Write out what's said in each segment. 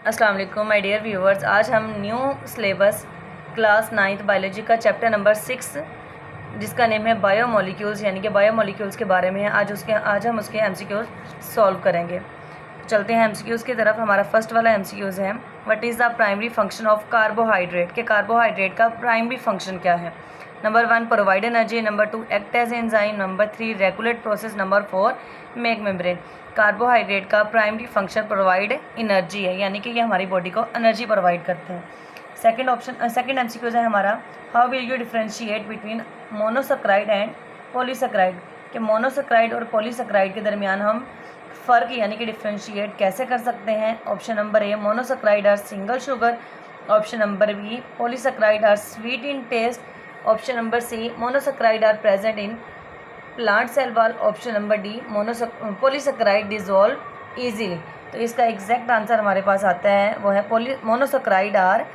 अस्सलाम वालेकुम my dear viewers. आज हम new syllabus class 9th biology का चैप्टर नंबर 6 जिसका नेम है बायोमोलिक्यूल्स यानी कि बायोमोलिक्यूल्स के बारे में है। आज हम उसके एमसीक्यूज सॉल्व करेंगे। चलते हैं एमसीक्यूज की तरफ। हमारा फर्स्ट वाला एमसीक्यूज है, what is the primary function of carbohydrate, के कार्बोहाइड्रेट का प्राइमरी फंक्शन क्या है। Number 1 provide energy, number 2 act as enzyme, number 3 regulate process, number 4 make membrane. Carbohydrate का प्राइमरी फंक्शन प्रोवाइड एनर्जी है, यानी कि ये हमारी बॉडी को एनर्जी प्रोवाइड करते हैं। सेकंड एमसीक्यूज है हमारा, how will you differentiate between monosaccharide and polysaccharide, के मोनोसेक्राइड और पॉलीसेक्राइड के दरमियान हम फ़र्क यानी कि डिफरेंशिएट कैसे कर सकते हैं। Option number A monosaccharide are single sugar, option number B polysaccharide are sweet in taste, option number C monosaccharide are present in plant cell wall, option number D polysaccharide dissolve easily. तो इसका exact answer हमारे पास आता है, वो है monosaccharide are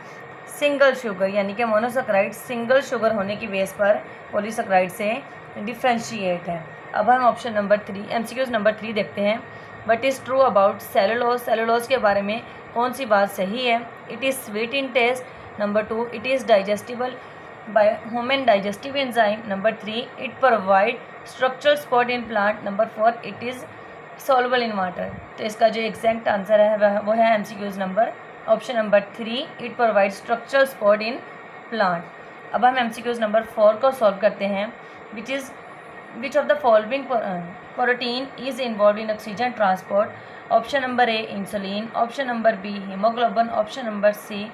single sugar, यानी कि मोनोसेक्राइड सिंगल शुगर होने की बेस पर पॉलीसेक्राइड से डिफ्रेंशिएट है। अब हम ऑप्शन नंबर 3 एमसीक्यूज नंबर 3 देखते हैं। What is true about cellulose, cellulose के बारे में कौन सी बात सही है। It is sweet in taste, number 2 it is digestible by human digestive enzyme, number 3 it provide structural support in plant, number 4 it is soluble in water। तो इसका जो एग्जैक्ट आंसर है वो है MCQs number option number 3 it provide structural support in plant. अब हम MCQs number 4 को solve करते हैं। Which of the following protein is involve in oxygen transport. Option number A insulin, option number B haemoglobin, option number C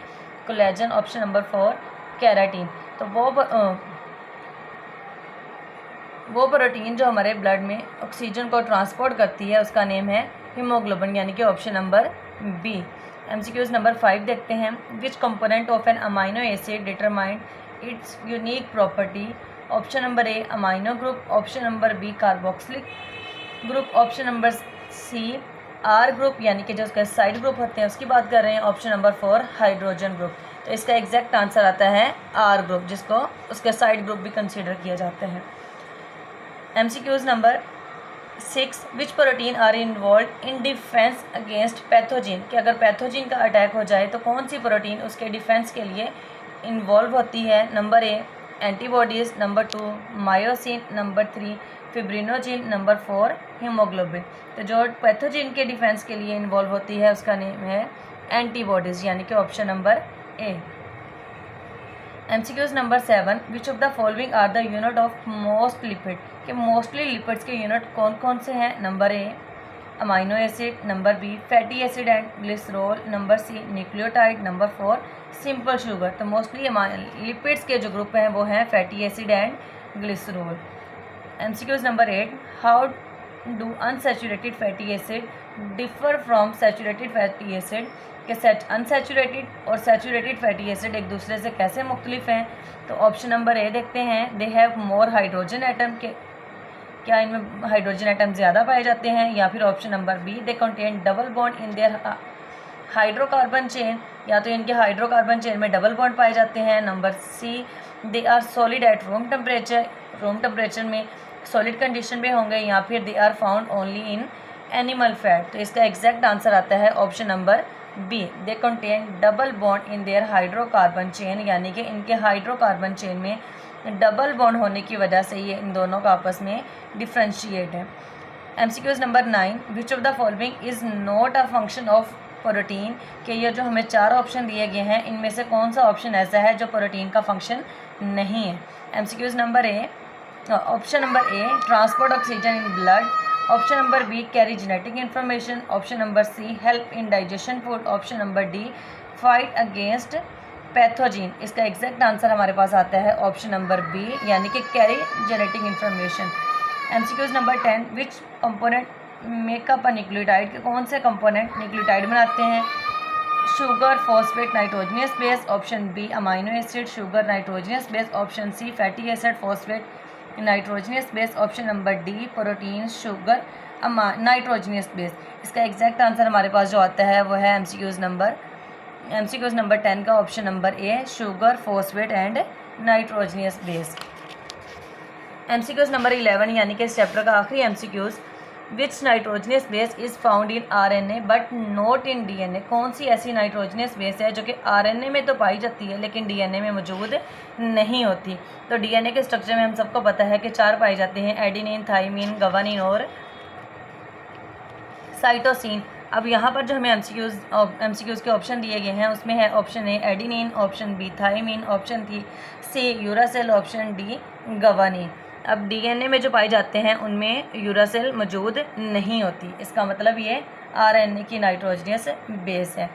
collagen, option number 4 keratin. तो वो protein जो हमारे blood में ऑक्सीजन को transport करती है उसका नेम है हीमोग्लोबिन, यानी कि option number B. MCQs number 5 देखते हैं। Which component of an amino acid determine its unique property. Option number A amino group, option number B carboxylic group, option number C R group, यानी कि जो उसके side group होते हैं उसकी बात कर रहे हैं, ऑप्शन नंबर 4 हाइड्रोजन ग्रुप। तो इसका एग्जैक्ट आंसर आता है आर ग्रुप, जिसको उसके साइड ग्रुप भी कंसीडर किया जाता है। MCQs number 6 which protein are involve in defence against pathogen, कि अगर पैथोजिन का अटैक हो जाए तो कौन सी प्रोटीन उसके डिफेंस के लिए इन्वॉल्व होती है। Number A antibodies, number 2 myosin, number 3 fibrinogen, number 4 haemoglobin. तो जो पैथोजिन के डिफेंस के लिए इन्वॉल्व होती है उसका नेम है एंटीबॉडीज़, यानी कि option number A. MCQs number 7 which of the following are the unit of most lipid, के मोस्टली लिपिड्स के यूनिट कौन कौन से हैं। Number A amino acid, number B fatty acid and glycerol, number C nucleotide, number 4 simple sugar. तो mostly lipids के जो group हैं वो हैं fatty acid and glycerol. MCQs number 8 how do unsaturated fatty acid differ from saturated fatty acid, के unsaturated और saturated fatty acid एक दूसरे से कैसे मुख्तलिफ हैं। तो ऑप्शन नंबर ए देखते हैं, they have more hydrogen atom, के क्या इनमें हाइड्रोजन एटम ज़्यादा पाए जाते हैं, या फिर option number B they contain double bond in their hydrocarbon chain, या तो इनके हाइड्रोकार्बन चेन में डबल बॉन्ड पाए जाते हैं। Number C they are solid at room temperature, room temperature में सॉलिड कंडीशन में होंगे, या फिर they are found only in animal fat. तो इसका एग्जैक्ट आंसर आता है option number B they contain double bond in their hydrocarbon chain, यानी कि इनके हाइड्रोकार्बन चेन में डबल बॉन्ड होने की वजह से ये इन दोनों का आपस में डिफ्रेंशिएट है। MCQs number 9 which of the following is not a function of protein, के ये जो हमें 4 ऑप्शन दिए गए हैं इनमें से कौन सा ऑप्शन ऐसा है जो प्रोटीन का फंक्शन नहीं है। MCQs number option number A transport oxygen in blood, option number B carry genetic information, option number C help in digestion food, option number D fight against pathogen. इसका exact answer हमारे पास आता है option number B, यानी कि carry genetic information. MCQs number 10 which component make up a nucleotide, के कौन से कंपोनेंट न्यूक्लियोटाइड बनाते हैं। Sugar phosphate nitrogenous base, option B amino acid sugar nitrogenous base, option C fatty acid phosphate nitrogenous base, option number D protein sugar nitrogenous base. इसका exact answer हमारे पास जो आता है वो है एमसीक्यूज नंबर 10 का option number A sugar phosphate and nitrogenous base. MCQs number 11 यानी कि इस चैप्टर का आखिरी MCQs which nitrogenous base is found in RNA but not in DNA। कौन सी ऐसी नाइट्रोजनस बेस है जो कि RNA में तो पाई जाती है लेकिन DNA में मौजूद नहीं होती। तो DNA के स्ट्रक्चर में हम सबको पता है कि 4 पाए जाते हैं, एडिनिन, थाइमिन, गवानिन और साइटोसिन। अब यहाँ पर जो हमें एमसीक्यूज़ के ऑप्शन दिए गए हैं उसमें है option A adenine, option B thymine, option C uracil, option D guanine. अब DNA में जो पाए जाते हैं उनमें यूरासिल मौजूद नहीं होती, इसका मतलब ये RNA की नाइट्रोजनस बेस है।